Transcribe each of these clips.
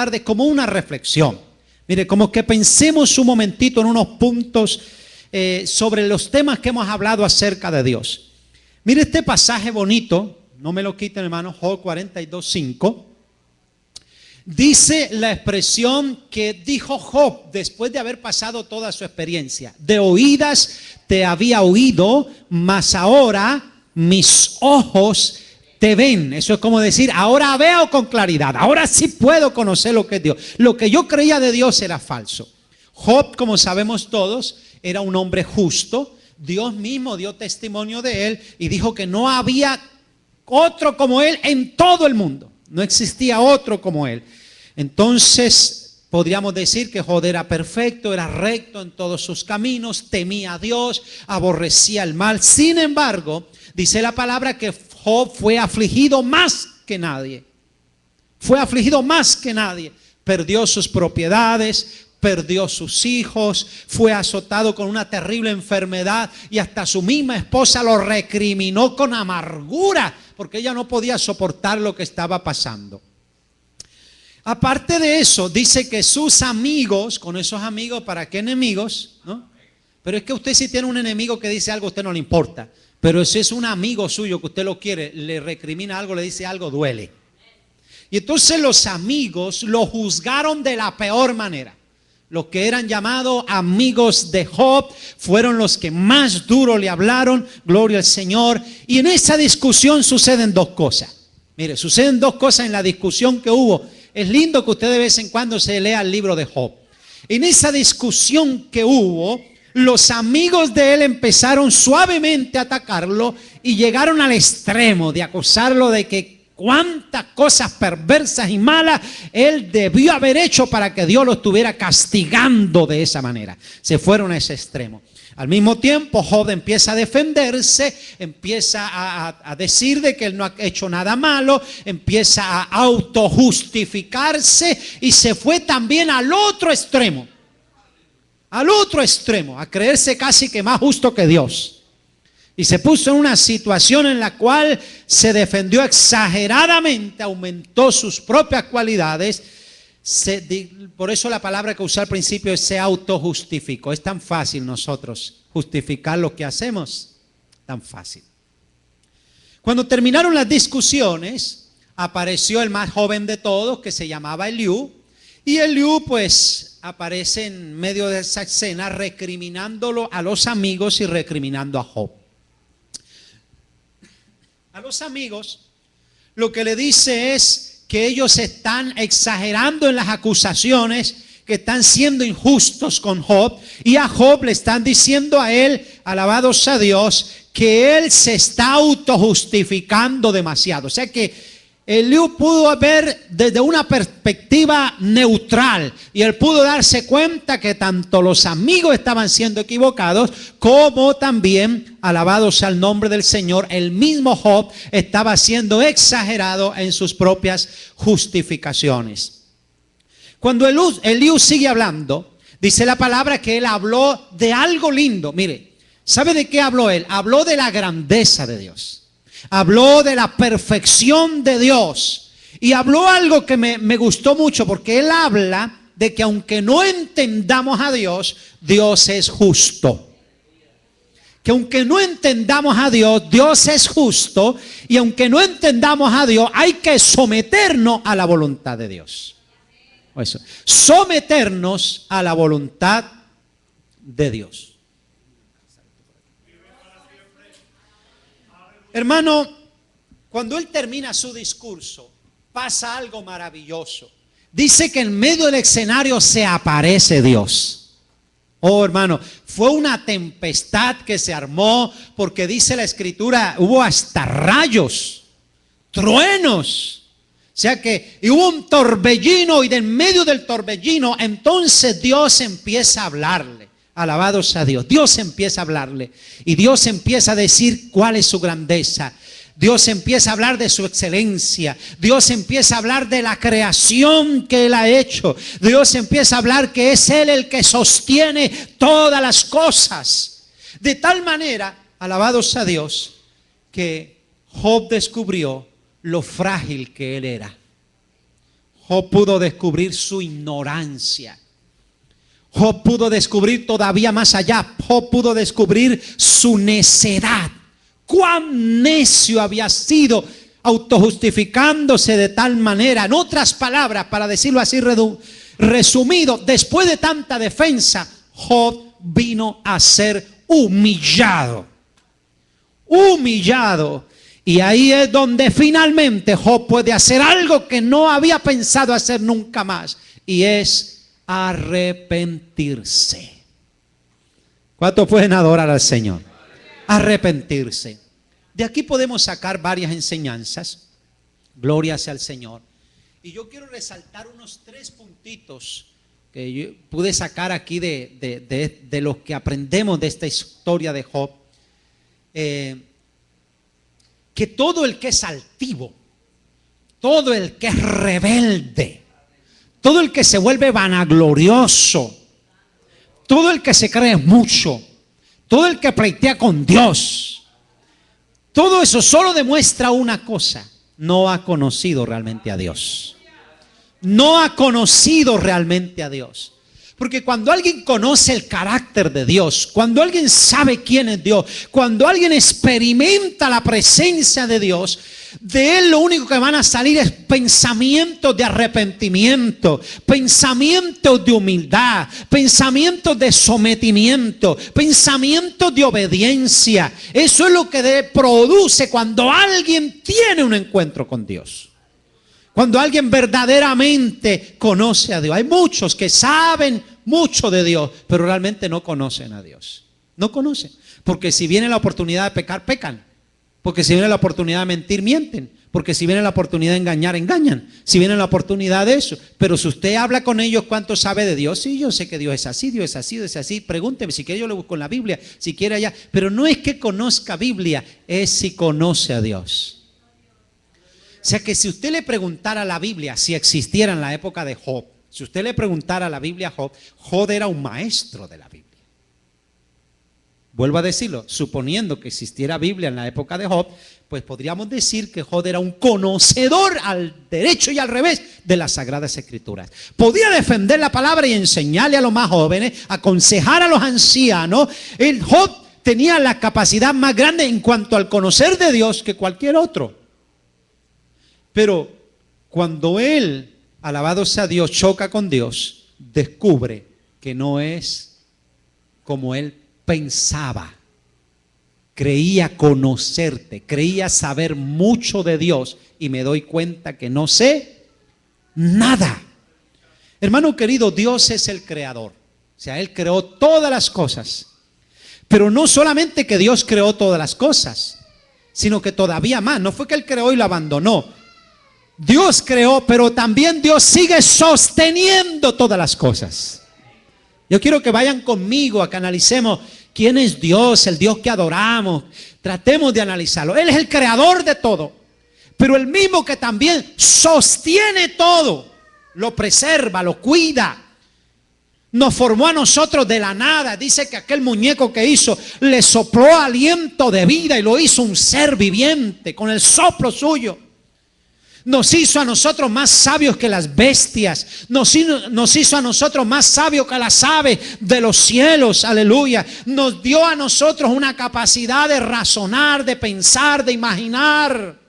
tarde como una reflexión. Mire, como que pensemos un momentito en unos puntos sobre los temas que hemos hablado acerca de Dios. Mire este pasaje bonito, no me lo quiten, hermano, Job 42:5. Dice la expresión que dijo Job después de haber pasado toda su experiencia: de oídas te había oído, mas ahora mis ojos te ven. Eso es como decir, ahora veo con claridad, ahora sí puedo conocer lo que es Dios. Lo que yo creía de Dios era falso. Job, como sabemos todos, era un hombre justo. Dios mismo dio testimonio de él y dijo que no había otro como él en todo el mundo. No existía otro como él. Entonces podríamos decir que Job era perfecto, era recto en todos sus caminos, temía a Dios, aborrecía el mal. Sin embargo, dice la palabra que Job fue afligido más que nadie. Fue afligido más que nadie. Perdió sus propiedades, perdió sus hijos, fue azotado con una terrible enfermedad y hasta su misma esposa lo recriminó con amargura porque ella no podía soportar lo que estaba pasando. Aparte de eso, dice que sus amigos, con esos amigos, ¿para qué enemigos? ¿No? Pero es que usted, si tiene un enemigo que dice algo, a usted no le importa. Pero si es un amigo suyo que usted lo quiere, le recrimina algo, le dice algo, duele. Y entonces los amigos lo juzgaron de la peor manera. Los que eran llamados amigos de Job fueron los que más duro le hablaron, gloria al Señor. Y en esa discusión suceden dos cosas. Mire, suceden dos cosas en la discusión que hubo. Es lindo que usted de vez en cuando se lea el libro de Job. En esa discusión que hubo, los amigos de él empezaron suavemente a atacarlo y llegaron al extremo de acusarlo de que cuántas cosas perversas y malas él debió haber hecho para que Dios lo estuviera castigando de esa manera. Se fueron a ese extremo. Al mismo tiempo, Job empieza a defenderse, empieza a decir de que él no ha hecho nada malo, empieza a autojustificarse y se fue también al otro extremo. Al otro extremo, a creerse casi que más justo que Dios. Y se puso en una situación en la cual se defendió exageradamente, aumentó sus propias cualidades. Por eso la palabra que usé al principio es se autojustificó. Es tan fácil nosotros justificar lo que hacemos, tan fácil. Cuando terminaron las discusiones, apareció el más joven de todos, que se llamaba Eliú. Y Eliú pues aparece en medio de esa escena recriminándolo a los amigos y recriminando a Job. A los amigos lo que le dice es que ellos están exagerando en las acusaciones, que están siendo injustos con Job, y a Job le están diciendo a él, alabados a Dios, que él se está autojustificando demasiado. O sea que Eliú pudo ver desde una perspectiva neutral y él pudo darse cuenta que tanto los amigos estaban siendo equivocados como también, alabados al nombre del Señor, el mismo Job estaba siendo exagerado en sus propias justificaciones. Cuando Eliú sigue hablando, dice la palabra que él habló de algo lindo. Mire, ¿sabe de qué habló él? Habló de la grandeza de Dios. Habló de la perfección de Dios. Y habló algo que me gustó mucho, porque él habla de que aunque no entendamos a Dios, Dios es justo. Que aunque no entendamos a Dios, Dios es justo. Y aunque no entendamos a Dios, hay que someternos a la voluntad de Dios. Eso. Someternos a la voluntad de Dios. Hermano, cuando él termina su discurso, pasa algo maravilloso. Dice que en medio del escenario se aparece Dios. Oh, hermano, fue una tempestad que se armó, porque dice la escritura, hubo hasta rayos, truenos. O sea que hubo un torbellino, y de en medio del torbellino, entonces Dios empieza a hablarle. Alabados a Dios. Dios empieza a hablarle y Dios empieza a decir cuál es su grandeza. Dios empieza a hablar de su excelencia. Dios empieza a hablar de la creación que Él ha hecho. Dios empieza a hablar que es Él el que sostiene todas las cosas. De tal manera, alabados a Dios, que Job descubrió lo frágil que él era. Job pudo descubrir su ignorancia. Job pudo descubrir todavía más allá. Job pudo descubrir su necedad. Cuán necio había sido, autojustificándose de tal manera. En otras palabras, para decirlo así resumido, después de tanta defensa, Job vino a ser humillado. Humillado. Y ahí es donde finalmente Job puede hacer algo que no había pensado hacer nunca más. Y es arrepentirse. ¿Cuántos pueden adorar al Señor? Arrepentirse. De aquí podemos sacar varias enseñanzas. Gloria sea al Señor. Y yo quiero resaltar unos 3 puntitos que yo pude sacar aquí de lo que aprendemos de esta historia de Job. Que todo el que es altivo, todo el que es rebelde, todo el que se vuelve vanaglorioso, todo el que se cree mucho, todo el que pleitea con Dios, todo eso solo demuestra una cosa: no ha conocido realmente a Dios. No ha conocido realmente a Dios. Porque cuando alguien conoce el carácter de Dios, cuando alguien sabe quién es Dios, cuando alguien experimenta la presencia de Dios, de él lo único que van a salir es pensamientos de arrepentimiento, pensamientos de humildad, pensamientos de sometimiento, pensamientos de obediencia. Eso es lo que produce cuando alguien tiene un encuentro con Dios. Cuando alguien verdaderamente conoce a Dios. Hay muchos que saben mucho de Dios, pero realmente no conocen a Dios. No conocen. Porque si viene la oportunidad de pecar, pecan. Porque si viene la oportunidad de mentir, mienten. Porque si viene la oportunidad de engañar, engañan. Si viene la oportunidad de eso. Pero si usted habla con ellos, ¿cuánto sabe de Dios? Sí, yo sé que Dios es así, Dios es así, Dios es así. Pregúnteme, si quiere yo lo busco en la Biblia, si quiere allá. Pero no es que conozca Biblia, es si conoce a Dios. O sea que si usted le preguntara a la Biblia si existiera en la época de Job, si usted le preguntara a la Biblia a Job, Job era un maestro de la Biblia. Vuelvo a decirlo, suponiendo que existiera Biblia en la época de Job, pues podríamos decir que Job era un conocedor al derecho y al revés de las Sagradas Escrituras. Podía defender la palabra y enseñarle a los más jóvenes, aconsejar a los ancianos. El Job tenía la capacidad más grande en cuanto al conocer de Dios que cualquier otro. Pero cuando él, alabado sea Dios, choca con Dios, descubre que no es como él pensaba. Creía conocerte, creía saber mucho de Dios y me doy cuenta que no sé nada. Hermano querido, Dios es el creador. O sea, Él creó todas las cosas. Pero no solamente que Dios creó todas las cosas, sino que todavía más. No fue que Él creó y lo abandonó. Dios creó, pero también Dios sigue sosteniendo todas las cosas. Yo quiero que vayan conmigo a que analicemos quién es Dios, el Dios que adoramos. Tratemos de analizarlo. Él es el creador de todo, pero el mismo que también sostiene todo, lo preserva, lo cuida. Nos formó a nosotros de la nada. Dice que aquel muñeco que hizo le sopló aliento de vida y lo hizo un ser viviente con el soplo suyo. Nos hizo a nosotros más sabios que las bestias. Nos hizo a nosotros más sabios que las aves de los cielos. Aleluya. Nos dio a nosotros una capacidad de razonar, de pensar, de imaginar,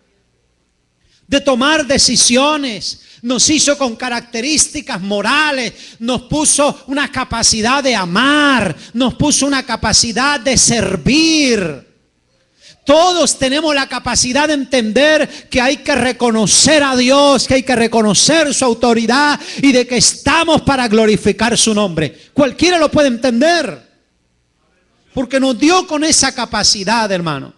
de tomar decisiones. Nos hizo con características morales. Nos puso una capacidad de amar. Nos puso una capacidad de servir. Todos tenemos la capacidad de entender que hay que reconocer a Dios, que hay que reconocer su autoridad y de que estamos para glorificar su nombre. Cualquiera lo puede entender, porque nos dio con esa capacidad, hermano.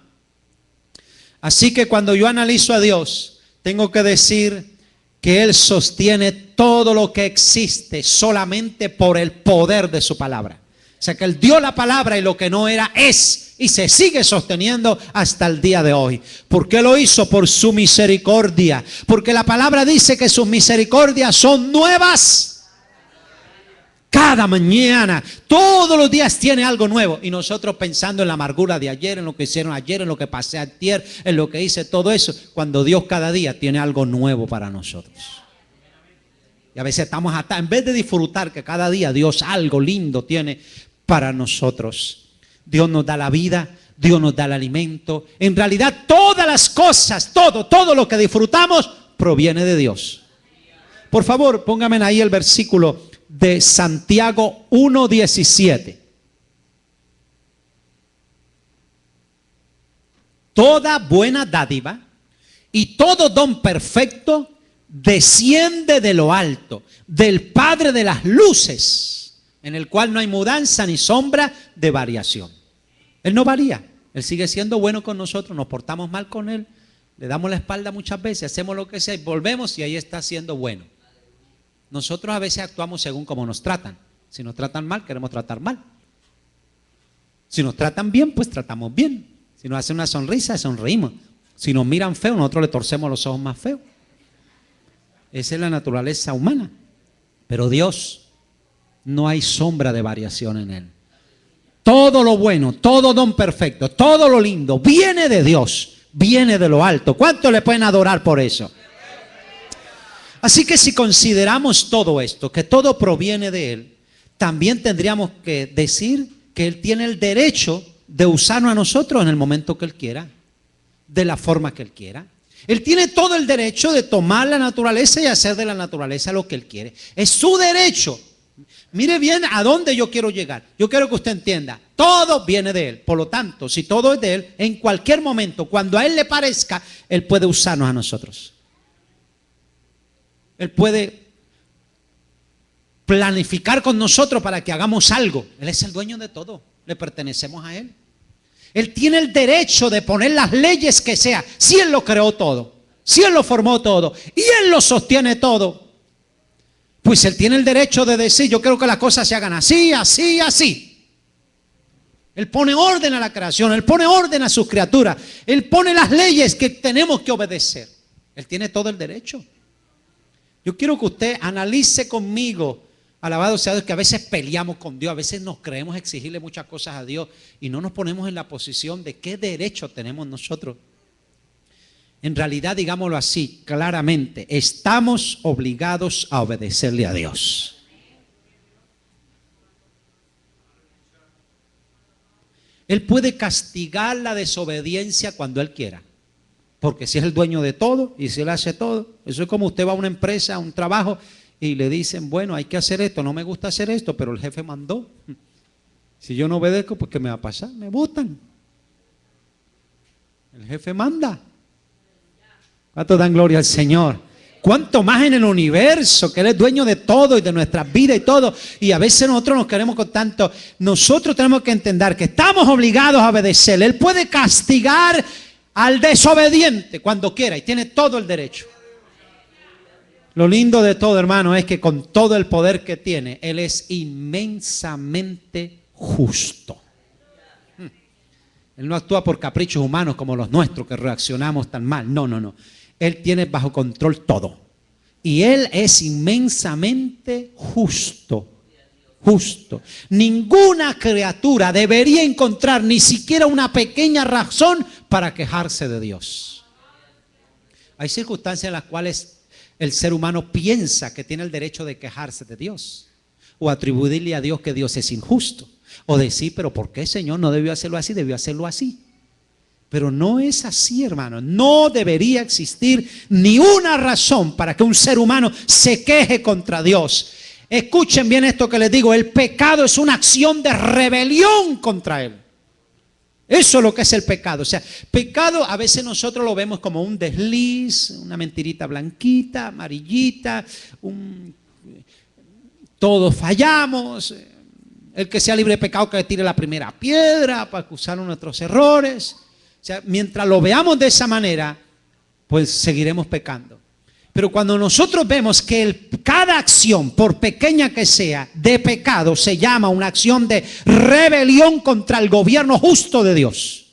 Así que cuando yo analizo a Dios, tengo que decir que Él sostiene todo lo que existe solamente por el poder de su palabra. O sea que Él dio la palabra y lo que no era es. Y se sigue sosteniendo hasta el día de hoy. ¿Por qué lo hizo? Por su misericordia. Porque la palabra dice que sus misericordias son nuevas cada mañana. Todos los días tiene algo nuevo. Y nosotros pensando en la amargura de ayer, en lo que hicieron ayer, en lo que pasé ayer, en lo que hice, todo eso. Cuando Dios cada día tiene algo nuevo para nosotros. Y a veces estamos hasta, en vez de disfrutar que cada día Dios algo lindo tiene para nosotros. Dios nos da la vida, Dios nos da el alimento. En realidad todas las cosas, todo lo que disfrutamos proviene de Dios. Por favor, pónganme ahí el versículo de Santiago 1:17. Toda buena dádiva y todo don perfecto desciende de lo alto, del Padre de las luces, en el cual no hay mudanza ni sombra de variación. Él no varía, Él sigue siendo bueno con nosotros, nos portamos mal con Él, le damos la espalda muchas veces, hacemos lo que sea y volvemos y ahí está siendo bueno. Nosotros a veces actuamos según como nos tratan. Si nos tratan mal, queremos tratar mal. Si nos tratan bien, pues tratamos bien. Si nos hacen una sonrisa, sonreímos. Si nos miran feo, nosotros le torcemos los ojos más feos. Esa es la naturaleza humana. Pero Dios, no hay sombra de variación en Él. Todo lo bueno, todo don perfecto, todo lo lindo viene de Dios, viene de lo alto. ¿Cuántos le pueden adorar por eso? Así que si consideramos todo esto, que todo proviene de Él, también tendríamos que decir que Él tiene el derecho de usarnos a nosotros en el momento que Él quiera, de la forma que Él quiera. Él tiene todo el derecho de tomar la naturaleza y hacer de la naturaleza lo que Él quiere. Es su derecho. Mire bien a dónde yo quiero llegar. Yo quiero que usted entienda, todo viene de Él. Por lo tanto, si todo es de Él, en cualquier momento, cuando a Él le parezca, Él puede usarnos a nosotros. Él puede planificar con nosotros para que hagamos algo. Él es el dueño de todo. Le pertenecemos a Él. Él tiene el derecho de poner las leyes que sea. Si Él lo creó todo, si Él lo formó todo y Él lo sostiene todo, pues Él tiene el derecho de decir, yo quiero que las cosas se hagan así, así, así. Él pone orden a la creación, Él pone orden a sus criaturas, Él pone las leyes que tenemos que obedecer. Él tiene todo el derecho. Yo quiero que usted analice conmigo, alabado sea Dios, que a veces peleamos con Dios, a veces nos creemos exigirle muchas cosas a Dios y no nos ponemos en la posición de qué derecho tenemos nosotros. En realidad, digámoslo así, claramente, estamos obligados a obedecerle a Dios. Él puede castigar la desobediencia cuando Él quiera, porque si es el dueño de todo y si Él hace todo, eso es como usted va a una empresa, a un trabajo y le dicen, bueno, hay que hacer esto, no me gusta hacer esto, pero el jefe mandó. Si yo no obedezco, pues ¿qué me va a pasar? Me botan. El jefe manda. ¿Cuánto dan gloria al Señor? ¿Cuánto más en el universo, que Él es dueño de todo y de nuestras vidas y todo? Y a veces nosotros nos queremos con tanto. Nosotros tenemos que entender que estamos obligados a obedecerle. Él puede castigar al desobediente cuando quiera y tiene todo el derecho. Lo lindo de todo, hermano, es que con todo el poder que tiene, Él es inmensamente justo. Él no actúa por caprichos humanos como los nuestros, que reaccionamos tan mal. No, no, no. Él tiene bajo control todo. Y Él es inmensamente justo. Justo. Ninguna criatura debería encontrar ni siquiera una pequeña razón para quejarse de Dios. Hay circunstancias en las cuales el ser humano piensa que tiene el derecho de quejarse de Dios o atribuirle a Dios que Dios es injusto o decir, pero ¿por qué, Señor? No debió hacerlo así, debió hacerlo así. Pero no es así, hermano. No debería existir ni una razón para que un ser humano se queje contra Dios. Escuchen bien esto que les digo, el pecado es una acción de rebelión contra Él. Eso es lo que es el pecado. O sea, pecado a veces nosotros lo vemos como un desliz, una mentirita blanquita, amarillita, todos fallamos. El que sea libre de pecado que tire la primera piedra para acusar nuestros errores. O sea, mientras lo veamos de esa manera, pues seguiremos pecando. Pero cuando nosotros vemos que cada acción, por pequeña que sea, de pecado, se llama una acción de rebelión contra el gobierno justo de Dios.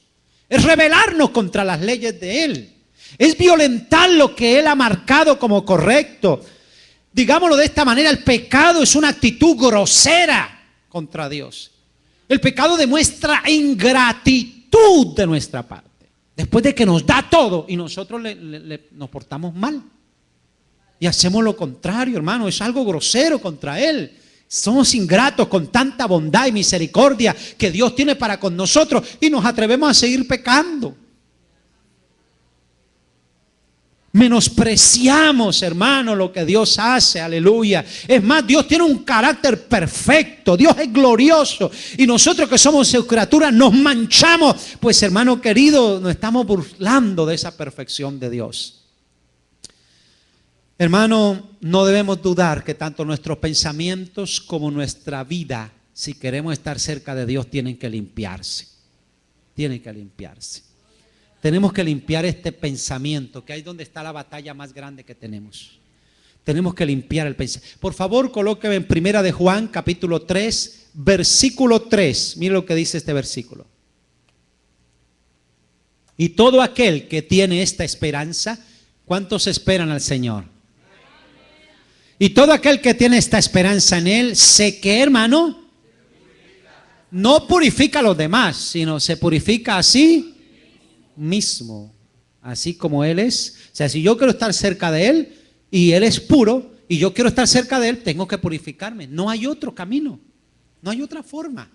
Es rebelarnos contra las leyes de Él. Es violentar lo que Él ha marcado como correcto. Digámoslo de esta manera, el pecado es una actitud grosera contra Dios. El pecado demuestra ingratitud de nuestra parte. Después de que nos da todo y nosotros nos portamos mal. Y hacemos lo contrario, hermano. Es algo grosero contra Él. Somos ingratos con tanta bondad y misericordia que Dios tiene para con nosotros y nos atrevemos a seguir pecando. Menospreciamos, hermano, lo que Dios hace, aleluya. Es más, Dios tiene un carácter perfecto, Dios es glorioso y nosotros que somos sus criaturas nos manchamos, pues hermano querido, nos estamos burlando de esa perfección de Dios. Hermano, no debemos dudar que tanto nuestros pensamientos como nuestra vida, si queremos estar cerca de Dios, tienen que limpiarse. Tienen que limpiarse. Tenemos que limpiar este pensamiento, que ahí es donde está la batalla más grande que tenemos. Tenemos que limpiar el pensamiento. Por favor, colóqueme en Primera de Juan, capítulo 3, versículo 3. Mire lo que dice este versículo. Y todo aquel que tiene esta esperanza, ¿cuántos esperan al Señor? Y todo aquel que tiene esta esperanza en Él, sé que, hermano, no purifica a los demás, sino se purifica a sí mismo, así como Él es. O sea, si yo quiero estar cerca de Él y Él es puro y yo quiero estar cerca de Él, tengo que purificarme. No hay otro camino, no hay otra forma.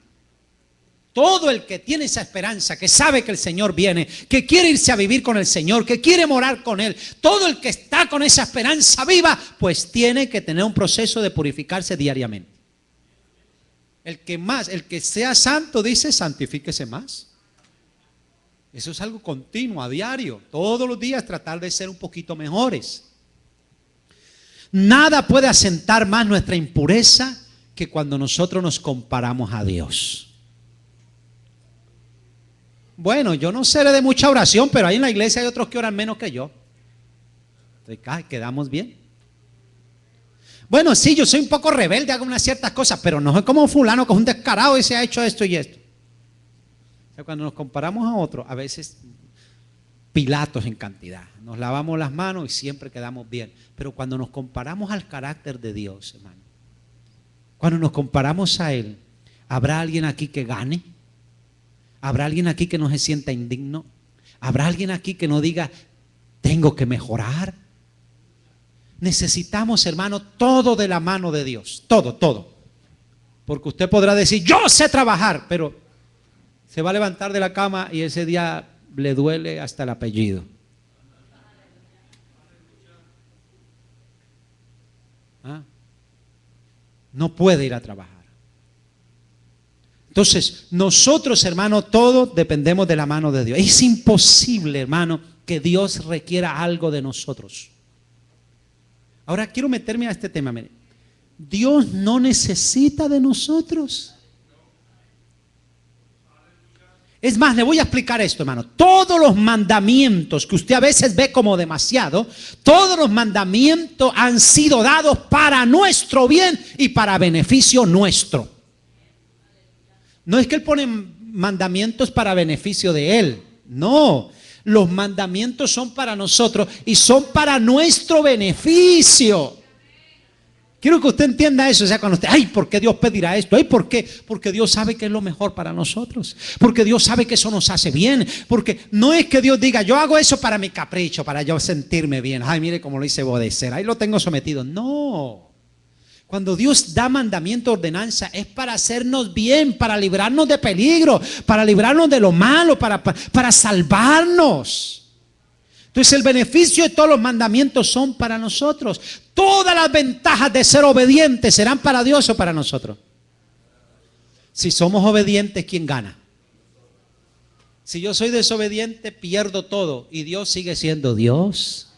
Todo el que tiene esa esperanza, que sabe que el Señor viene, que quiere irse a vivir con el Señor, que quiere morar con Él, todo el que está con esa esperanza viva, pues tiene que tener un proceso de purificarse diariamente. El que sea santo, dice, santifíquese más. Eso es algo continuo, a diario, todos los días tratar de ser un poquito mejores. Nada puede asentar más nuestra impureza que cuando nosotros nos comparamos a Dios. Bueno, yo no seré de mucha oración, pero ahí en la iglesia hay otros que oran menos que yo. Entonces, quedamos bien. Bueno, sí, yo soy un poco rebelde, hago unas ciertas cosas, pero no soy como fulano que es un descarado y se ha hecho esto y esto. O sea, cuando nos comparamos a otros, a veces Pilatos en cantidad. Nos lavamos las manos y siempre quedamos bien. Pero cuando nos comparamos al carácter de Dios, hermano, cuando nos comparamos a Él, ¿habrá alguien aquí que gane? ¿Habrá alguien aquí que no se sienta indigno? ¿Habrá alguien aquí que no diga, tengo que mejorar? Necesitamos, hermano, todo de la mano de Dios. Todo, todo. Porque usted podrá decir, yo sé trabajar, pero se va a levantar de la cama y ese día le duele hasta el apellido. ¿Ah? No puede ir a trabajar. Entonces, nosotros, hermano, todos dependemos de la mano de Dios. Es imposible, hermano, que Dios requiera algo de nosotros. Ahora quiero meterme a este tema. Mire. Dios no necesita de nosotros. Es más, le voy a explicar esto, hermano. Todos los mandamientos que usted a veces ve como demasiado, todos los mandamientos han sido dados para nuestro bien y para beneficio nuestro. No es que Él pone mandamientos para beneficio de Él. No, los mandamientos son para nosotros y son para nuestro beneficio. Quiero que usted entienda eso. O sea, cuando usted, ay, ¿por qué Dios pedirá esto? Ay, ¿por qué? Porque Dios sabe que es lo mejor para nosotros. Porque Dios sabe que eso nos hace bien. Porque no es que Dios diga, yo hago eso para mi capricho, para yo sentirme bien. Ay, mire cómo lo hice obedecer. Ahí lo tengo sometido. No. Cuando Dios da mandamiento, ordenanza, es para hacernos bien, para librarnos de peligro, para librarnos de lo malo, para salvarnos. Entonces el beneficio de todos los mandamientos son para nosotros. Todas las ventajas de ser obedientes serán para Dios o para nosotros. Si somos obedientes, ¿quién gana? Si yo soy desobediente, pierdo todo y Dios sigue siendo Dios.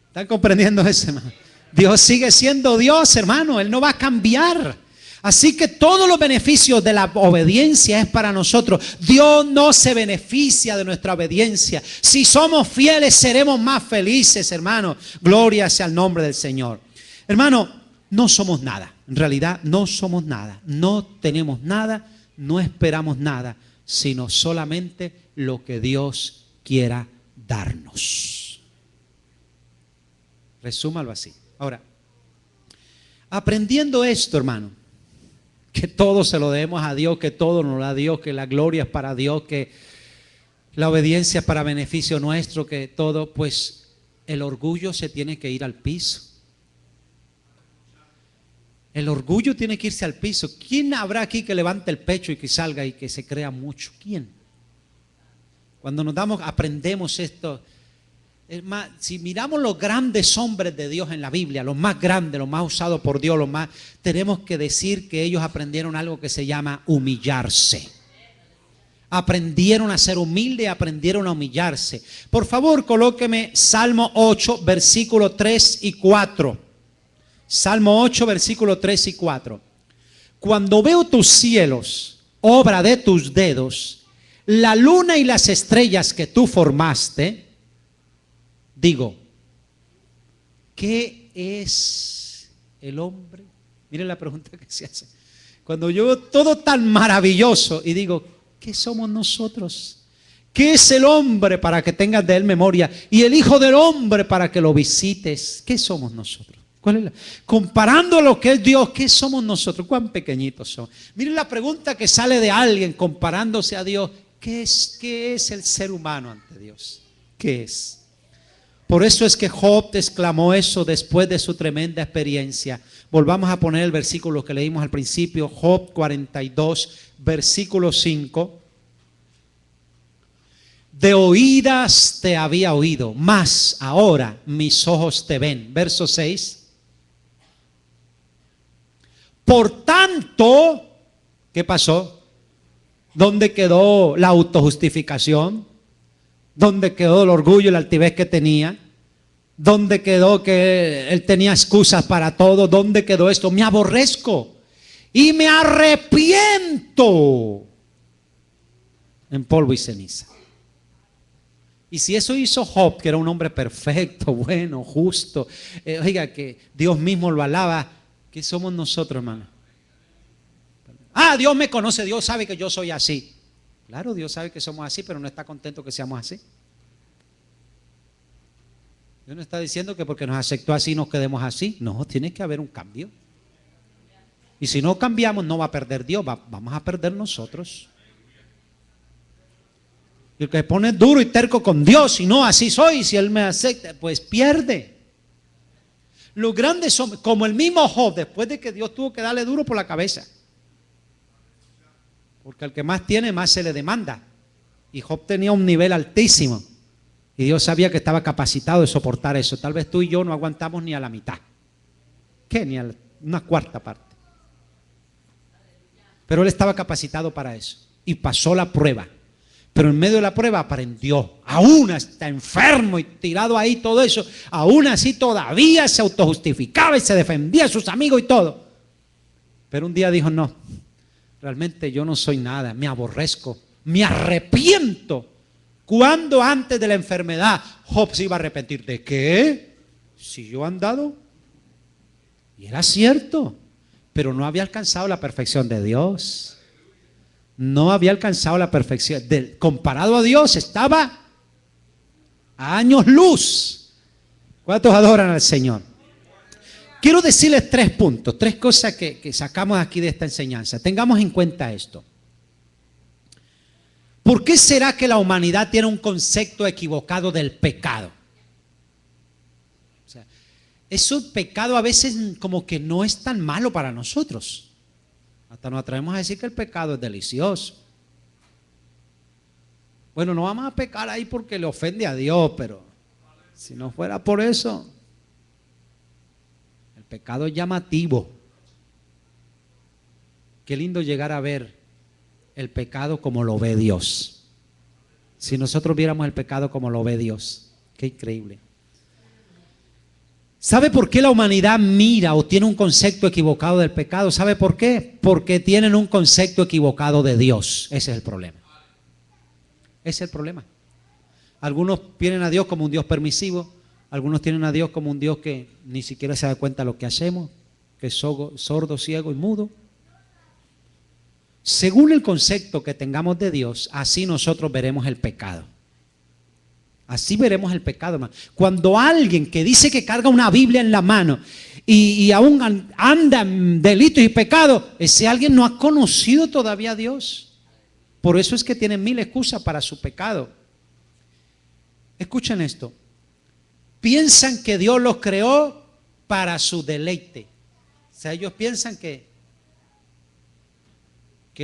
¿Están comprendiendo eso, hermano? Dios sigue siendo Dios, hermano. Él no va a cambiar. Así que todos los beneficios de la obediencia es para nosotros. Dios no se beneficia de nuestra obediencia. Si somos fieles, seremos más felices, hermano. Gloria sea el nombre del Señor. Hermano, no somos nada. En realidad, no somos nada. No tenemos nada, no esperamos nada, sino solamente lo que Dios quiera darnos. Resúmalo así. Ahora, aprendiendo esto, hermano, que todo se lo debemos a Dios, que todo nos lo da Dios, que la gloria es para Dios, que la obediencia es para beneficio nuestro, que todo, pues el orgullo se tiene que ir al piso. El orgullo tiene que irse al piso. ¿Quién habrá aquí que levante el pecho y que salga y que se crea mucho? ¿Quién? Cuando aprendemos esto. Es más, si miramos los grandes hombres de Dios en la Biblia, los más grandes, los más usados por Dios, tenemos que decir que ellos aprendieron algo que se llama humillarse. Aprendieron a ser humildes, aprendieron a humillarse. Por favor, colóqueme Salmo 8, versículo 3 y 4. Salmo 8, versículo 3 y 4. Cuando veo tus cielos, obra de tus dedos, la luna y las estrellas que tú formaste, digo, ¿qué es el hombre? Miren la pregunta que se hace. Cuando yo veo todo tan maravilloso y digo, ¿qué somos nosotros? ¿Qué es el hombre para que tengas de él memoria? Y el hijo del hombre para que lo visites. ¿Qué somos nosotros? Comparando a lo que es Dios, ¿qué somos nosotros? ¿Cuán pequeñitos somos? Miren la pregunta que sale de alguien comparándose a Dios. ¿Qué es el ser humano ante Dios? ¿Qué es? Por eso es que Job exclamó eso después de su tremenda experiencia. Volvamos a poner el versículo que leímos al principio, Job 42, versículo 5. De oídas te había oído, mas ahora mis ojos te ven. Verso 6. Por tanto, ¿qué pasó? ¿Dónde quedó la autojustificación? ¿Dónde quedó el orgullo y la altivez que tenía? ¿Dónde quedó que él tenía excusas para todo? ¿Dónde quedó esto? Me aborrezco y me arrepiento en polvo y ceniza. Y si eso hizo Job, que era un hombre perfecto, bueno, justo, oiga, que Dios mismo lo alaba, ¿qué somos nosotros, hermano? Ah, Dios me conoce, Dios sabe que yo soy así. Claro, Dios sabe que somos así, pero no está contento que seamos así. Dios no está diciendo que porque nos aceptó así nos quedemos así. No, tiene que haber un cambio. Y si no cambiamos, no va a perder Dios, vamos a perder nosotros. Y el que se pone duro y terco con Dios, y no, así soy, si Él me acepta, pues pierde. Los grandes son, como el mismo Job, después de que Dios tuvo que darle duro por la cabeza. Porque al que más tiene, más se le demanda. Y Job tenía un nivel altísimo. Y Dios sabía que estaba capacitado de soportar eso. Tal vez tú y yo no aguantamos ni a la mitad. ¿Qué? Ni a una cuarta parte. Pero él estaba capacitado para eso. Y pasó la prueba. Pero en medio de la prueba aprendió. Aún está enfermo y tirado ahí todo eso. Aún así todavía se autojustificaba y se defendía a sus amigos y todo. Pero un día dijo, no, realmente yo no soy nada. Me aborrezco. Me arrepiento. Cuando antes de la enfermedad Job se iba a arrepentir. ¿De qué? Si yo he andado. Y era cierto. Pero no había alcanzado la perfección de Dios. No había alcanzado la perfección. Comparado a Dios estaba a años luz. ¿Cuántos adoran al Señor? Quiero decirles 3 puntos, 3 cosas que sacamos aquí de esta enseñanza. Tengamos en cuenta esto. ¿Por qué será que la humanidad tiene un concepto equivocado del pecado? O sea, eso pecado a veces como que no es tan malo para nosotros. Hasta nos atrevemos a decir que el pecado es delicioso. Bueno, no vamos a pecar ahí porque le ofende a Dios, pero si no fuera por eso, el pecado es llamativo. Qué lindo llegar a ver el pecado como lo ve Dios. Si nosotros viéramos el pecado como lo ve Dios, qué increíble. ¿Sabe por qué la humanidad mira o tiene un concepto equivocado del pecado? ¿Sabe por qué? Porque tienen un concepto equivocado de Dios. Ese es el problema. Ese es el problema. Algunos tienen a Dios como un Dios permisivo. Algunos tienen a Dios como un Dios que ni siquiera se da cuenta de lo que hacemos, que es sordo, ciego y mudo. Según el concepto que tengamos de Dios, así nosotros veremos el pecado. Así veremos el pecado, hermano. Cuando alguien que dice que carga una Biblia en la mano y aún anda en delitos y pecados, ese alguien no ha conocido todavía a Dios. Por eso es que tiene 1000 excusas para su pecado. Escuchen esto. piensan que Dios los creó para su deleite. O sea, ellos piensan que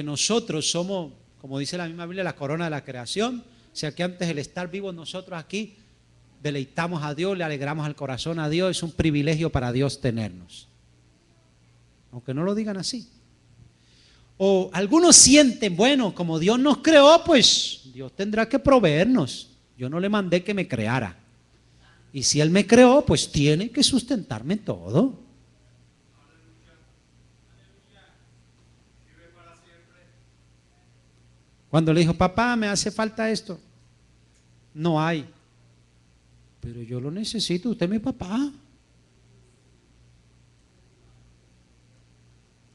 nosotros somos, como dice la misma Biblia, la corona de la creación. O sea, que antes el estar vivos nosotros aquí, deleitamos a Dios, le alegramos al corazón a Dios. Es un privilegio para Dios tenernos. Aunque no lo digan así. O algunos sienten, bueno, como Dios nos creó, pues Dios tendrá que proveernos. Yo no le mandé que me creara. Y si Él me creó, pues tiene que sustentarme todo. Cuando le dijo, papá, me hace falta esto. No hay. Pero yo lo necesito, usted es mi papá.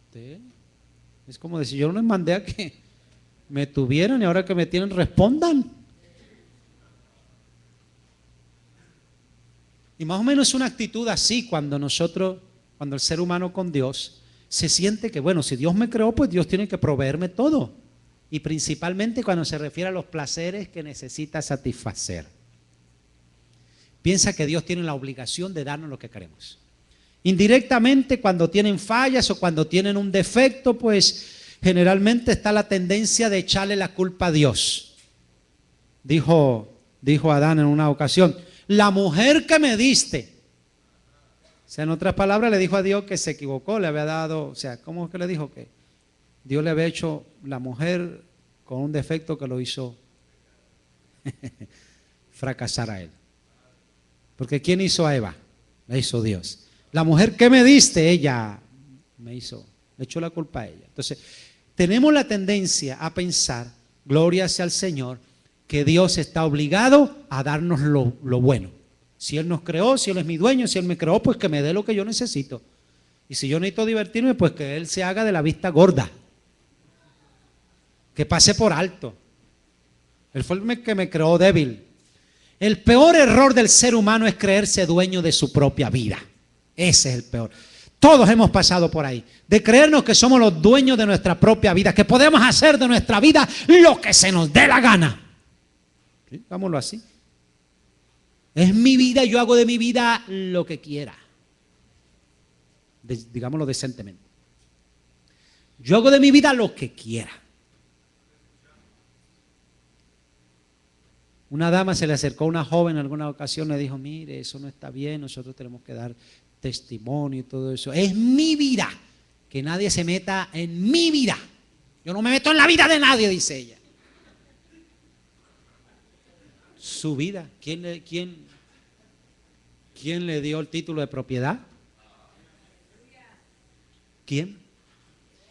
Usted. Es como decir, yo no les mandé a que me tuvieran y ahora que me tienen, respondan. Y más o menos es una actitud así cuando el ser humano con Dios se siente que, bueno, si Dios me creó, pues Dios tiene que proveerme todo. Y principalmente cuando se refiere a los placeres que necesita satisfacer. Piensa que Dios tiene la obligación de darnos lo que queremos. Indirectamente, cuando tienen fallas o cuando tienen un defecto, pues generalmente está la tendencia de echarle la culpa a Dios. Dijo Adán en una ocasión, la mujer que me diste. O sea, en otras palabras, le dijo a Dios que se equivocó, le había dado, o sea, ¿cómo es que le dijo? Que Dios le había hecho la mujer con un defecto que lo hizo fracasar a él. Porque ¿quién hizo a Eva? La hizo Dios. La mujer que me diste, ella le echó la culpa a ella. Entonces, tenemos la tendencia a pensar, gloria sea al Señor, que Dios está obligado a darnos lo bueno. Si Él nos creó, si Él es mi dueño, si Él me creó, pues que me dé lo que yo necesito. Y si yo necesito divertirme, pues que Él se haga de la vista gorda. Que pase por alto. Él fue el que me creó débil. El peor error del ser humano es creerse dueño de su propia vida. Ese es el peor. Todos hemos pasado por ahí, de creernos que somos los dueños de nuestra propia vida, que podemos hacer de nuestra vida lo que se nos dé la gana. ¿Sí? Digámoslo así. Es mi vida, yo hago de mi vida lo que quiera. Digámoslo decentemente. Yo hago de mi vida lo que quiera. Una dama se le acercó a una joven en alguna ocasión y le dijo, mire, eso no está bien, nosotros tenemos que dar testimonio y todo eso. Es mi vida, que nadie se meta en mi vida. Yo no me meto en la vida de nadie, dice ella. Su vida, ¿quién le dio el título de propiedad? ¿Quién?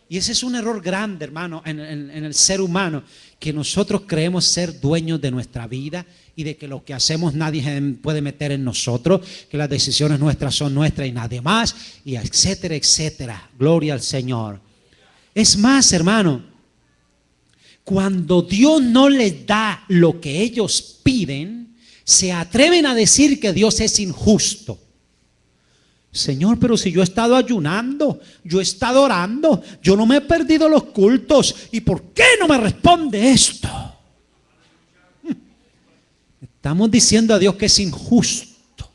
Y ese es un error grande, hermano, en el ser humano, que nosotros creemos ser dueños de nuestra vida y de que lo que hacemos nadie puede meter en nosotros, que las decisiones nuestras son nuestras y nadie más, y etcétera, etcétera. Gloria al Señor. Es más, hermano, cuando Dios no les da lo que ellos piden, se atreven a decir que Dios es injusto. Señor, pero si yo he estado ayunando, yo he estado orando, yo no me he perdido los cultos, ¿y por qué no me responde esto? Estamos diciendo a Dios que es injusto.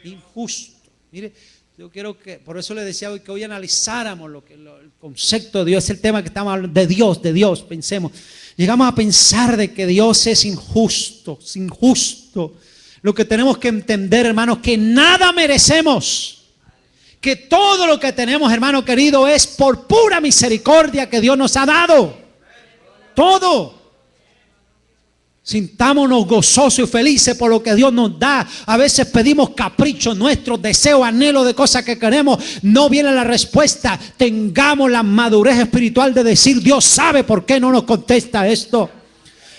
Injusto. Mire, yo quiero que, por eso le decía hoy que hoy analizáramos el concepto de Dios, es el tema que estamos hablando, de Dios, pensemos. Llegamos a pensar de que Dios es injusto, es injusto. Lo que tenemos que entender, hermanos, que nada merecemos, que todo lo que tenemos, hermano querido, es por pura misericordia que Dios nos ha dado. Todo. Sintámonos gozosos y felices por lo que Dios nos da. A veces pedimos caprichos nuestros, deseos, anhelos de cosas que queremos. No viene la respuesta. Tengamos la madurez espiritual de decir, Dios sabe por qué no nos contesta esto.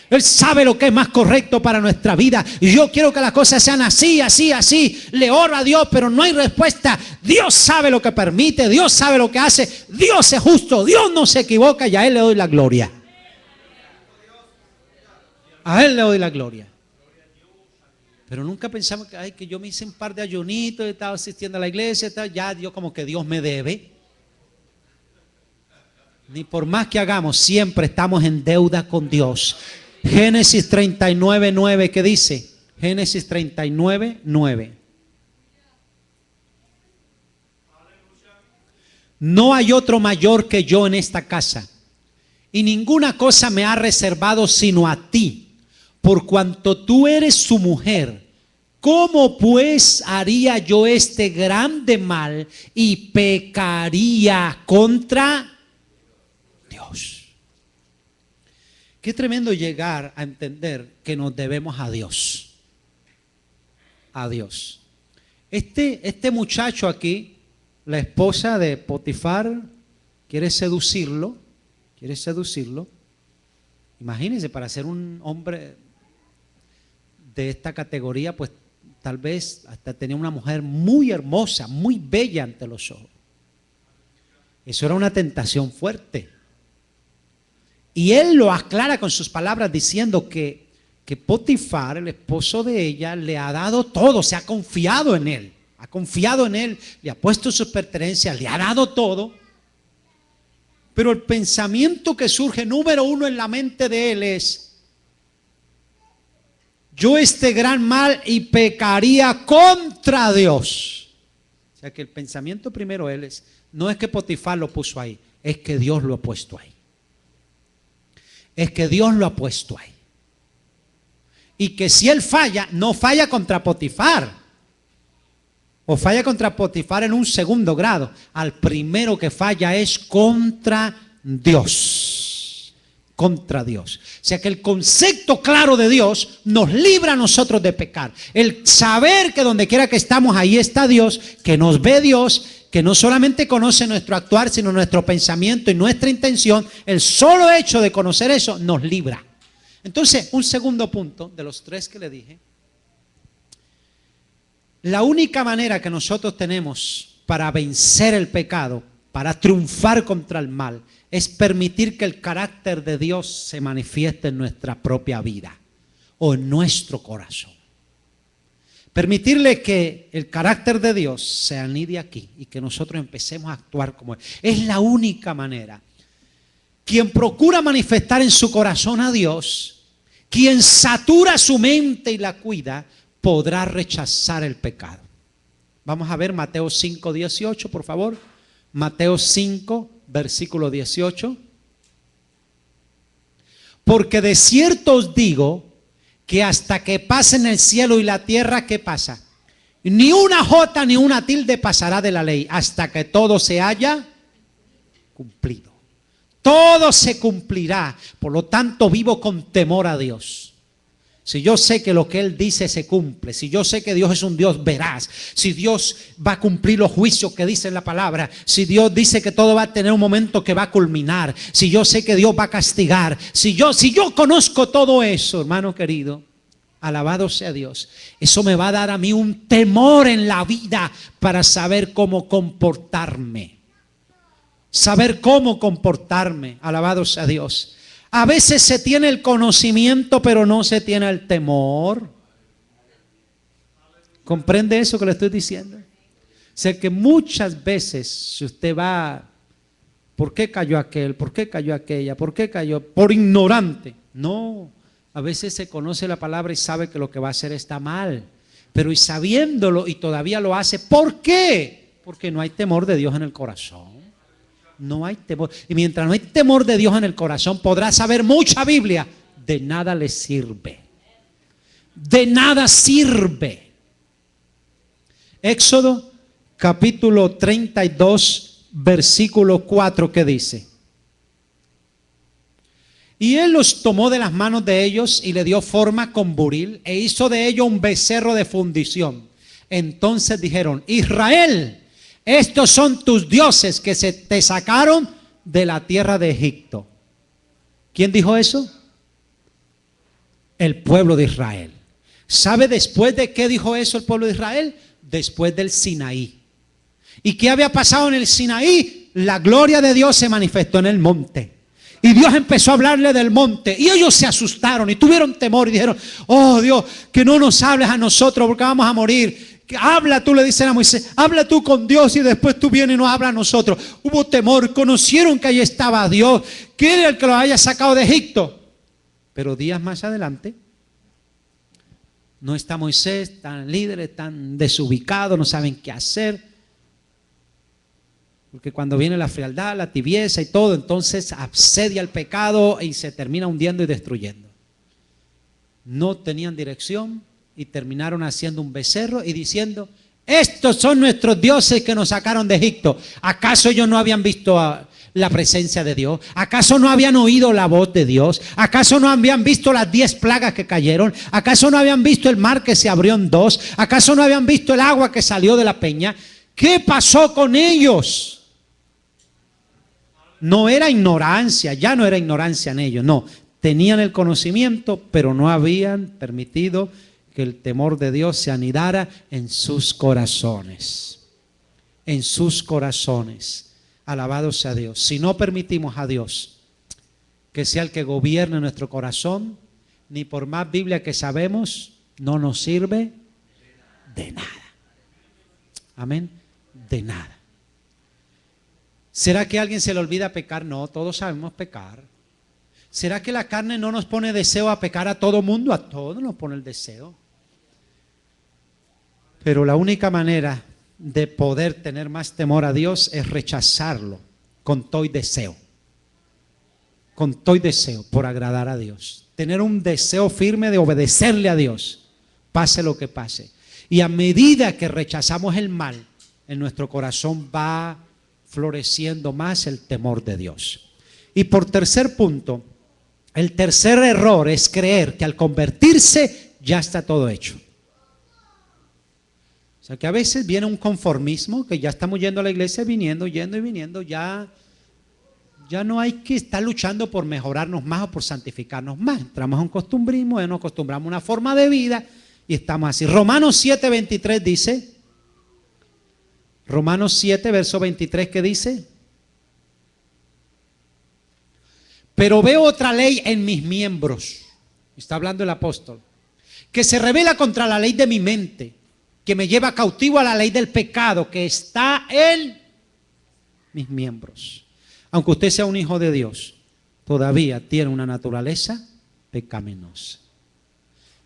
Él sabe lo que es más correcto para nuestra vida. Y yo quiero que las cosas sean así, así, así. Le oro a Dios, pero no hay respuesta. Dios sabe lo que permite. Dios sabe lo que hace. Dios es justo. Dios no se equivoca y a Él le doy la gloria. A Él le doy la gloria. Pero nunca pensamos que, ay, que yo me hice un par de ayunitos, estaba asistiendo a la iglesia, ya Dios como que Dios me debe. Ni por más que hagamos, siempre estamos en deuda con Dios. Génesis 39:9, ¿qué dice? Génesis 39, 9. No hay otro mayor que yo en esta casa, y ninguna cosa me ha reservado sino a ti, por cuanto tú eres su mujer. ¿Cómo pues haría yo este grande mal y pecaría contra Dios? Qué tremendo llegar a entender que nos debemos a Dios. A Dios. Este muchacho aquí, la esposa de Potifar, quiere seducirlo. Imagínense, para ser un hombre de esta categoría, pues tal vez hasta tenía una mujer muy hermosa, muy bella ante los ojos. Eso era una tentación fuerte. Y él lo aclara con sus palabras diciendo que Potifar, el esposo de ella, le ha dado todo, se ha confiado en él. Ha confiado en él, le ha puesto sus pertenencias, le ha dado todo. Pero el pensamiento que surge, número uno en la mente de él es: yo este gran mal y pecaría contra Dios. O sea que el pensamiento primero él es, no es que Potifar lo puso ahí, es que Dios lo ha puesto ahí. Es que Dios lo ha puesto ahí. Y que si él falla, no falla contra Potifar. O falla contra Potifar en un segundo grado. Al primero que falla es contra Dios. Contra Dios. O sea que el concepto claro de Dios nos libra a nosotros de pecar. El saber que donde quiera que estamos, ahí está Dios, que nos ve Dios, que no solamente conoce nuestro actuar, sino nuestro pensamiento y nuestra intención. El solo hecho de conocer eso nos libra. Entonces, un segundo punto de los tres que le dije. La única manera que nosotros tenemos para vencer el pecado, para triunfar contra el mal, es permitir que el carácter de Dios se manifieste en nuestra propia vida o en nuestro corazón. Permitirle que el carácter de Dios se anide aquí y que nosotros empecemos a actuar como Él. Es la única manera. Quien procura manifestar en su corazón a Dios, quien satura su mente y la cuida, podrá rechazar el pecado. Vamos a ver Mateo 5, 18, por favor. Mateo 5, versículo 18. Porque de cierto os digo que hasta que pasen el cielo y la tierra, ¿qué pasa? Ni una jota ni una tilde pasará de la ley hasta que todo se haya cumplido. Todo se cumplirá. Por lo tanto, vivo con temor a Dios. Si yo sé que lo que Él dice se cumple, si yo sé que Dios es un Dios veraz, si Dios va a cumplir los juicios que dice en la palabra, si Dios dice que todo va a tener un momento que va a culminar, si yo sé que Dios va a castigar, si yo conozco todo eso, hermano querido, alabado sea Dios, eso me va a dar a mí un temor en la vida para saber cómo comportarme. Saber cómo comportarme, alabado sea Dios. A veces se tiene el conocimiento, pero no se tiene el temor. ¿Comprende eso que le estoy diciendo? O sea que muchas veces, si usted va, ¿por qué cayó aquel? ¿Por qué cayó aquella? ¿Por qué cayó? Por ignorante. No, a veces se conoce la palabra y sabe que lo que va a hacer está mal. Pero y sabiéndolo y todavía lo hace, ¿por qué? Porque no hay temor de Dios en el corazón. No hay temor. Y mientras no hay temor de Dios en el corazón, podrá saber mucha Biblia. De nada le sirve. De nada sirve. Éxodo capítulo 32, versículo 4, ¿qué dice? Y él los tomó de las manos de ellos y le dio forma con buril e hizo de ello un becerro de fundición. Entonces dijeron: Israel, estos son tus dioses que se te sacaron de la tierra de Egipto. ¿Quién dijo eso? El pueblo de Israel. ¿Sabe después de qué dijo eso el pueblo de Israel? Después del Sinaí. ¿Y qué había pasado en el Sinaí? La gloria de Dios se manifestó en el monte. Y Dios empezó a hablarle del monte. Y ellos se asustaron y tuvieron temor y dijeron: oh Dios, que no nos hables a nosotros porque vamos a morir. Habla tú, le dicen a Moisés, habla tú con Dios y después tú vienes y nos hablas a nosotros. Hubo temor, conocieron que ahí estaba Dios, que era el que los haya sacado de Egipto. Pero días más adelante, No está Moisés, están líderes, están desubicados, no saben qué hacer. Porque cuando viene la frialdad, la tibieza y todo, entonces asedia el pecado y se termina hundiendo y destruyendo. No tenían dirección y terminaron haciendo un becerro y diciendo: estos son nuestros dioses que nos sacaron de Egipto. ¿Acaso ellos no habían visto la presencia de Dios? ¿Acaso no habían oído la voz de Dios? ¿Acaso no habían visto las 10 plagas que cayeron? ¿Acaso no habían visto el mar que se abrió en dos? ¿Acaso no habían visto el agua que salió de la peña? ¿Qué pasó con ellos? No era ignorancia, ya no era ignorancia en ellos, no. Tenían el conocimiento, pero no habían permitido que el temor de Dios se anidara en sus corazones. En sus corazones. Alabado sea Dios. Si no permitimos a Dios que sea el que gobierne nuestro corazón, ni por más Biblia que sabemos, no nos sirve de nada. Amén. De nada. ¿Será que a alguien se le olvida pecar? No, todos sabemos pecar. ¿Será que la carne no nos pone deseo a pecar a todo mundo? A todos nos pone el deseo. Pero la única manera de poder tener más temor a Dios es rechazarlo con todo y deseo. Con todo y deseo por agradar a Dios. Tener un deseo firme de obedecerle a Dios, pase lo que pase. Y a medida que rechazamos el mal, en nuestro corazón va floreciendo más el temor de Dios. Y por tercer punto, el tercer error es creer que al convertirse ya está todo hecho. O sea que a veces viene un conformismo, que ya estamos yendo a la iglesia, yendo y viniendo, ya no hay que estar luchando por mejorarnos más o por santificarnos más. Entramos a un costumbrismo, ya nos acostumbramos a una forma de vida y estamos así. Romanos 7:23 dice, Romanos 7, verso 23, ¿qué dice? Pero veo otra ley en mis miembros, está hablando el apóstol, que se revela contra la ley de mi mente, que me lleva cautivo a la ley del pecado que está en mis miembros. Aunque usted sea un hijo de Dios, todavía tiene una naturaleza pecaminosa,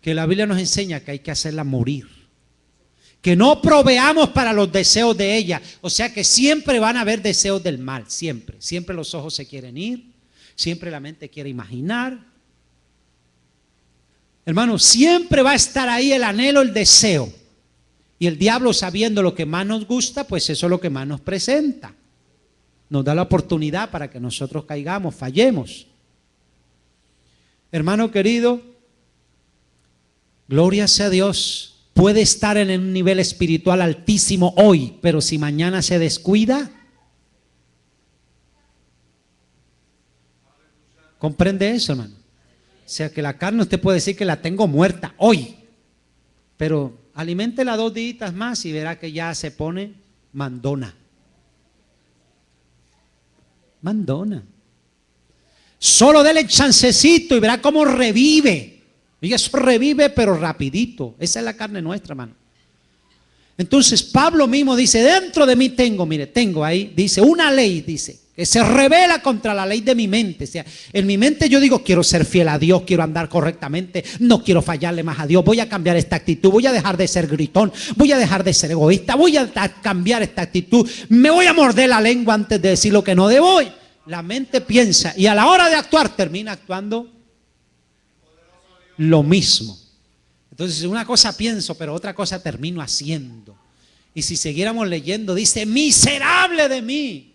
que la Biblia nos enseña que hay que hacerla morir, que no proveamos para los deseos de ella. O sea que siempre van a haber deseos del mal, siempre los ojos se quieren ir, siempre la mente quiere imaginar. Hermano, siempre va a estar ahí el anhelo, el deseo. Y el diablo, sabiendo lo que más nos gusta, pues eso es lo que más nos presenta. Nos da la oportunidad para que nosotros caigamos, fallemos. Hermano querido, gloria sea a Dios. Puede estar en un nivel espiritual altísimo hoy, pero si mañana se descuida, ¿comprende eso, hermano? O sea que la carne usted puede decir que la tengo muerta hoy, pero aliméntela 2 días más y verá que ya se pone mandona. Mandona. Solo dele chancecito y verá cómo revive. Y eso revive pero rapidito. Esa es la carne nuestra, hermano. Entonces Pablo mismo dice, dentro de mí tengo ahí, dice, una ley, dice, que se revela contra la ley de mi mente. O sea, en mi mente yo digo, quiero ser fiel a Dios, quiero andar correctamente, no quiero fallarle más a Dios, voy a cambiar esta actitud, voy a dejar de ser gritón, voy a dejar de ser egoísta, voy a cambiar esta actitud, me voy a morder la lengua antes de decir lo que no debo. La mente piensa y a la hora de actuar termina actuando lo mismo. Entonces una cosa pienso, pero otra cosa termino haciendo. Y si siguiéramos leyendo, dice, miserable de mí.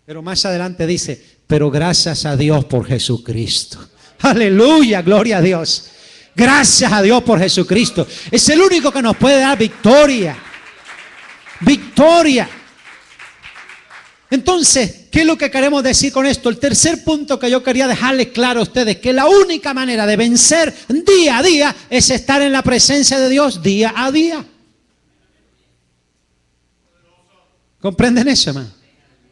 Pero más adelante dice, pero gracias a Dios por Jesucristo. Aleluya, gloria a Dios. Gracias a Dios por Jesucristo. Es el único que nos puede dar victoria. Victoria. Entonces, ¿qué es lo que queremos decir con esto? El tercer punto que yo quería dejarles claro a ustedes, que la única manera de vencer día a día es estar en la presencia de Dios día a día. ¿Comprenden eso, hermano?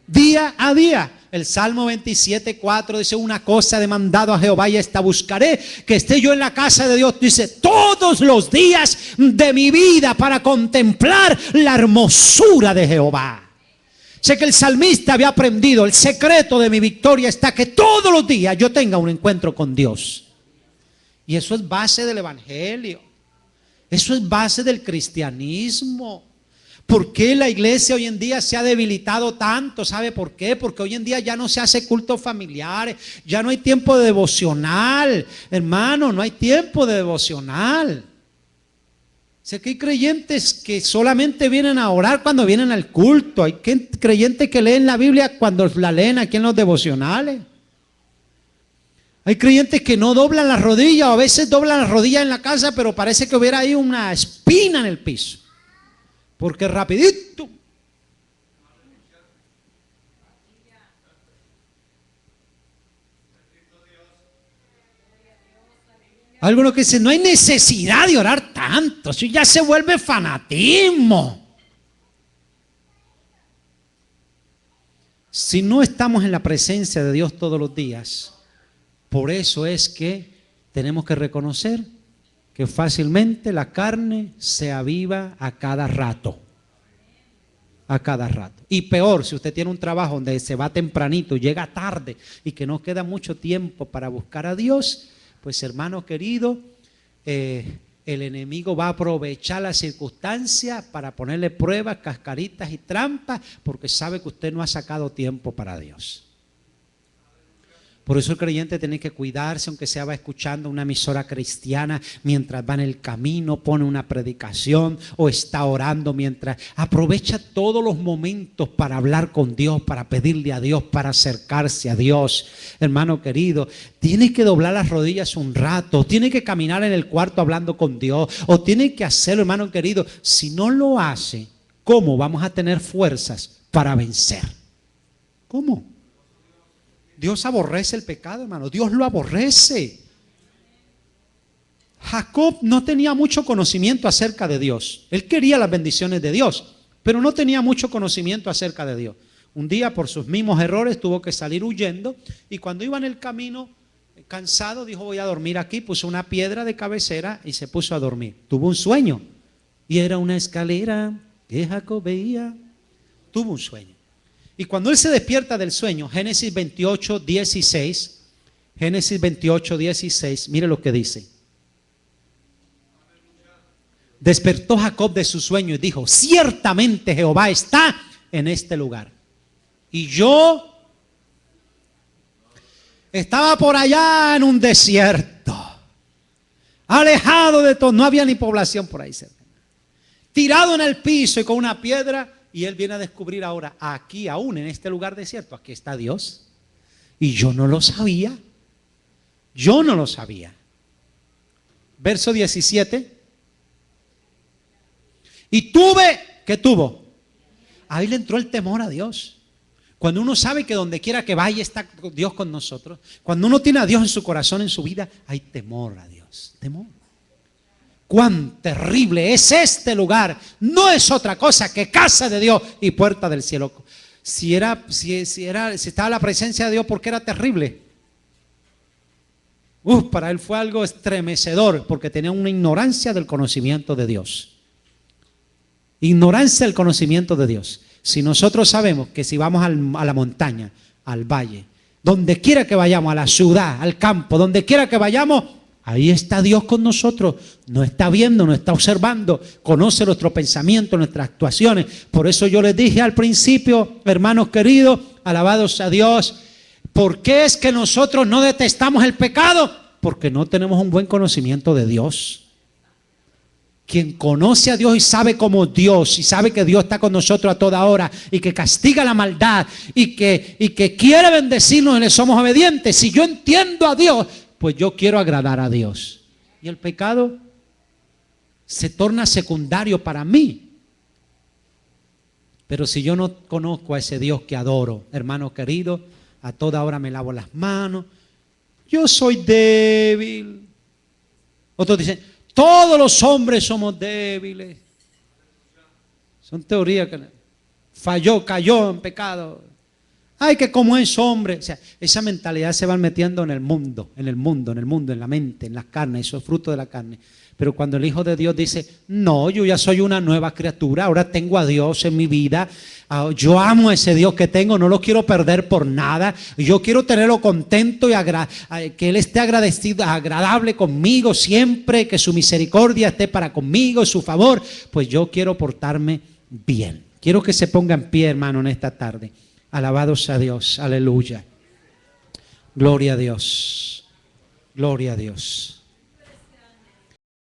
Día a día. El Salmo 27:4 dice, una cosa he demandado a Jehová y esta buscaré, que esté yo en la casa de Dios, dice, todos los días de mi vida para contemplar la hermosura de Jehová. Sé que el salmista había aprendido, el secreto de mi victoria está que todos los días yo tenga un encuentro con Dios. Y eso es base del evangelio. Eso es base del cristianismo. ¿Por qué la iglesia hoy en día se ha debilitado tanto? ¿Sabe por qué? Porque hoy en día ya no se hace cultos familiares, ya no hay tiempo de devocional, hermano, no hay tiempo de devocional. Sé que hay creyentes que solamente vienen a orar cuando vienen al culto, hay creyentes que leen la Biblia cuando la leen aquí en los devocionales. Hay creyentes que no doblan las rodillas, o a veces doblan las rodillas en la casa, pero parece que hubiera ahí una espina en el piso. Porque rapidito. Algunos que dicen, no hay necesidad de orar tanto, eso ya se vuelve fanatismo. Si no estamos en la presencia de Dios todos los días, por eso es que tenemos que reconocer que fácilmente la carne se aviva a cada rato. A cada rato. Y peor, si usted tiene un trabajo donde se va tempranito, llega tarde y que no queda mucho tiempo para buscar a Dios, pues hermano querido, el enemigo va a aprovechar la circunstancia para ponerle pruebas, cascaritas y trampas, porque sabe que usted no ha sacado tiempo para Dios. Por eso el creyente tiene que cuidarse, aunque sea va escuchando una emisora cristiana mientras va en el camino, pone una predicación o está orando mientras. Aprovecha todos los momentos para hablar con Dios, para pedirle a Dios, para acercarse a Dios. Hermano querido, tiene que doblar las rodillas un rato, tiene que caminar en el cuarto hablando con Dios, o tiene que hacerlo, hermano querido. Si no lo hace, ¿cómo vamos a tener fuerzas para vencer? ¿Cómo? Dios aborrece el pecado, hermano. Dios lo aborrece. Jacob no tenía mucho conocimiento acerca de Dios. Él quería las bendiciones de Dios, pero no tenía mucho conocimiento acerca de Dios. Un día, por sus mismos errores, tuvo que salir huyendo, y cuando iba en el camino, cansado, dijo, voy a dormir aquí. Puso una piedra de cabecera y se puso a dormir. Tuvo un sueño, y era una escalera que Jacob veía. Tuvo un sueño. Y cuando él se despierta del sueño, Génesis 28, 16, Génesis 28, 16, mire lo que dice. Despertó Jacob de su sueño y dijo, ciertamente Jehová está en este lugar. Y yo estaba por allá en un desierto, alejado de todo, no había ni población por ahí cerca, tirado en el piso y con una piedra. Y él viene a descubrir ahora, aquí aún en este lugar desierto, aquí está Dios. Y yo no lo sabía. Yo no lo sabía. Verso 17. Y tuve, ¿qué tuvo? Ahí le entró el temor a Dios. Cuando uno sabe que donde quiera que vaya está Dios con nosotros. Cuando uno tiene a Dios en su corazón, en su vida, hay temor a Dios. Temor. Cuán terrible es este lugar. No es otra cosa que casa de Dios y puerta del cielo. Si estaba la presencia de Dios, ¿por qué era terrible? Para él fue algo estremecedor, porque tenía una ignorancia del conocimiento de Dios. Ignorancia del conocimiento de Dios. Si nosotros sabemos que si vamos a la montaña, al valle, donde quiera que vayamos, a la ciudad, al campo, donde quiera que vayamos, ahí está Dios con nosotros, nos está viendo, nos está observando, conoce nuestro pensamiento, nuestras actuaciones. Por eso yo les dije al principio, hermanos queridos, alabados a Dios, ¿por qué es que nosotros no detestamos el pecado? Porque no tenemos un buen conocimiento de Dios. Quien conoce a Dios y sabe como Dios, y sabe que Dios está con nosotros a toda hora, y que castiga la maldad, y que quiere bendecirnos y le somos obedientes. Si yo entiendo a Dios, pues yo quiero agradar a Dios. Y el pecado se torna secundario para mí. Pero si yo no conozco a ese Dios que adoro, hermano querido, a toda hora me lavo las manos. Yo soy débil. Otros dicen, todos los hombres somos débiles. Son teorías que cayó en pecado. Ay, que como es hombre. O sea, esa mentalidad se va metiendo en el mundo, en la mente, en las carnes, eso es fruto de la carne. Pero cuando el Hijo de Dios dice, no, yo ya soy una nueva criatura, ahora tengo a Dios en mi vida, yo amo a ese Dios que tengo, no lo quiero perder por nada, yo quiero tenerlo contento y que Él esté agradecido, agradable conmigo siempre, que su misericordia esté para conmigo, su favor, pues yo quiero portarme bien. Quiero que se ponga en pie, hermano, en esta tarde. Alabados a Dios, aleluya. Gloria a Dios, gloria a Dios.